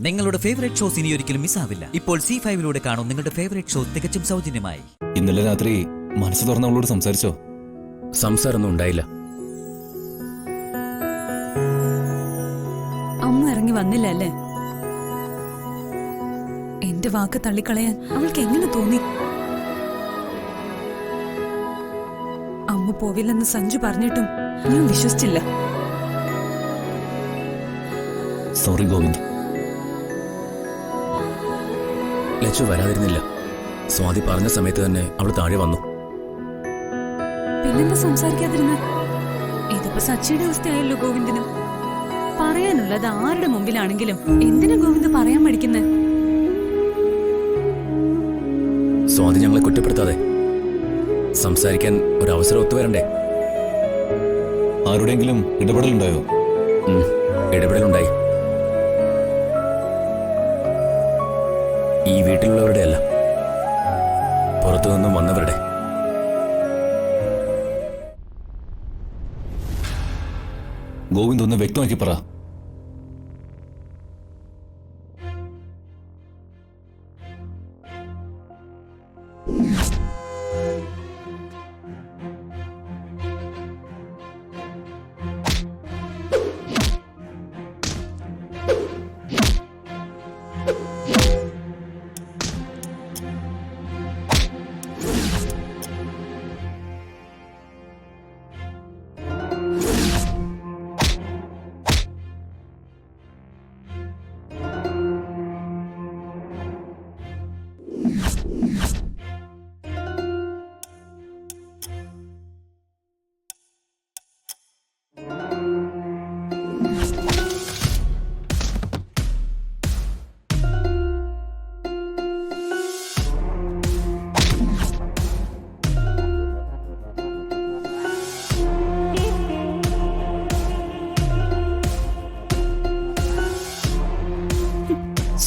നിങ്ങളുടെ favourite shows ഇനി ഒരിക്കലും മിസ്സാവില്ല. ഇപ്പോൾ C5 കാണും നിങ്ങളുടെ ഫേവറേറ്റ് ഷോ തികച്ചും സൗജന്യമായി. ഇന്നലെ രാത്രി മനസ്സ് തുറന്ന് അവളോട് സംസാരിച്ചോ? സംസാരമൊന്നും ഉണ്ടായില്ല. അമ്മ ഇറങ്ങി വന്നില്ല അല്ലേ? എന്റെ വാക്ക് തള്ളിക്കളയാൻ അവൾക്ക് എങ്ങനെ തോന്നി? അമ്മ പോവില്ലെന്ന് സഞ്ജു പറഞ്ഞിട്ടും ഞാൻ വിശ്വസിച്ചില്ല. സോറി ഗോവിന്ദ്. ലച്ചു വരാതിരുന്നില്ല. സ്വാതി പറഞ്ഞ സമയത്ത് തന്നെ അവൾ താഴെ വന്നു. പിന്നെന്താ സംസാരിക്കാതിരുന്ന? ഇതിപ്പോ സച്ചിയുടെ അവസ്ഥയായല്ലോ ഗോവിന്ദിനും. പറയാനുള്ളത് ആരുടെ മുമ്പിലാണെങ്കിലും എന്തിനാ ഗോവിന്ദ് പറയാൻ പഠിക്കുന്നേ? സ്വാതി ഞങ്ങളെ കുറ്റപ്പെടുത്താതെ സംസാരിക്കാൻ ഒരു അവസരം ഒത്തുവരണ്ടേ? ആരുടെയെങ്കിലും ഇടപെടലുണ്ടായോ? ഇടപെടലുണ്ടായി. ഈ വീട്ടിലുള്ളവരുടെ അല്ല, പുറത്തുനിന്നും വന്നവരുടെ. ഗോവിന്ദ് ഒന്ന് വ്യക്തമാക്കി പറ.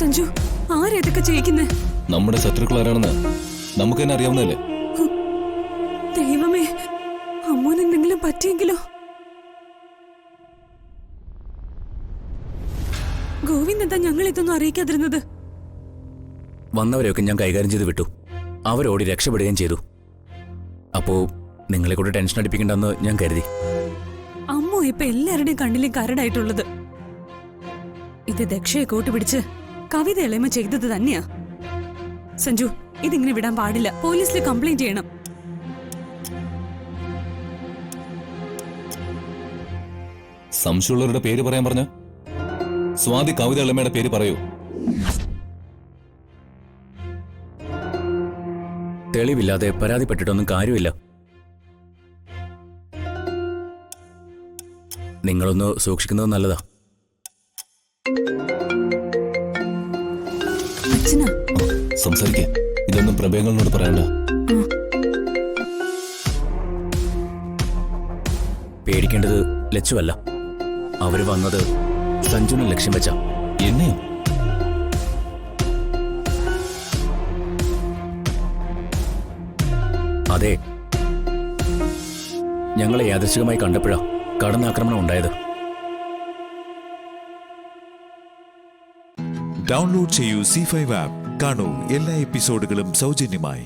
സഞ്ജു, ആരേതൊക്കെ ചെയ്യിക്കുന്നേ? നമ്മുടെ ശത്രുക്കൾ ആരാണെന്ന് നമുക്ക് തന്നെ അറിയാവുന്നതല്ലേ? ദൈവമേ, അമ്മോന് എന്തെങ്കിലും പറ്റിയെങ്കിലോ? ഗോവിന്ദ് എന്താ ഞങ്ങൾ ഇതൊന്നും അറിയിക്കാതിരുന്നത്? വന്നവരെയൊക്കെ ഞാൻ കൈകാര്യം ചെയ്ത് വിട്ടു. അവരോടി രക്ഷപ്പെടുകയും ചെയ്തു. അപ്പോ നിങ്ങളെ കൂടെ ടെൻഷൻ അടിപ്പിക്കണ്ടെന്ന് ഞാൻ കരുതി. അമ്മോ ഇപ്പൊ എല്ലാവരുടെയും കണ്ണിലും കരടായിട്ടുള്ളത്. ഇത് ദക്ഷയെ കൂട്ടുപിടിച്ച് കവിത എളയമ ചെയ്തത് തന്നെയാ. സഞ്ജു, ഇതിങ്ങനെ വിടാൻ പാടില്ല. പോലീസിൽ കംപ്ലൈന്റ് ചെയ്യണം. സംശയമുള്ളവരുടെ പേര് പറയാൻ പറഞ്ഞ സ്വാതി കവിത എളമയുടെ പേര് പറയൂ. തെളിവില്ലാതെ പരാതിപ്പെട്ടിട്ടൊന്നും കാര്യമില്ല. നിങ്ങളൊന്ന് സൂക്ഷിക്കുന്നത് നല്ലതാ. സംസാരിക്കേ, ഇതൊന്നും പ്രഭേങ്ങളോട് പറയണ്ട. പേടിക്കേണ്ടത് ലച്ചുവല്ല. അവര് വന്നത് സഞ്ജുവിനെ ലക്ഷ്യം വെച്ച. എന്നെയോ? അതെ, ഞങ്ങളെ യാദൃശ്ചികമായി കണ്ടപ്പോഴാ കടന്നാക്രമണം ഉണ്ടായത്. ഡൗൺലോഡ് ചെയ്യൂ C5 ആപ്പ്. കാണൂ എല്ലാ എപ്പിസോഡുകളും സൗജന്യമായി.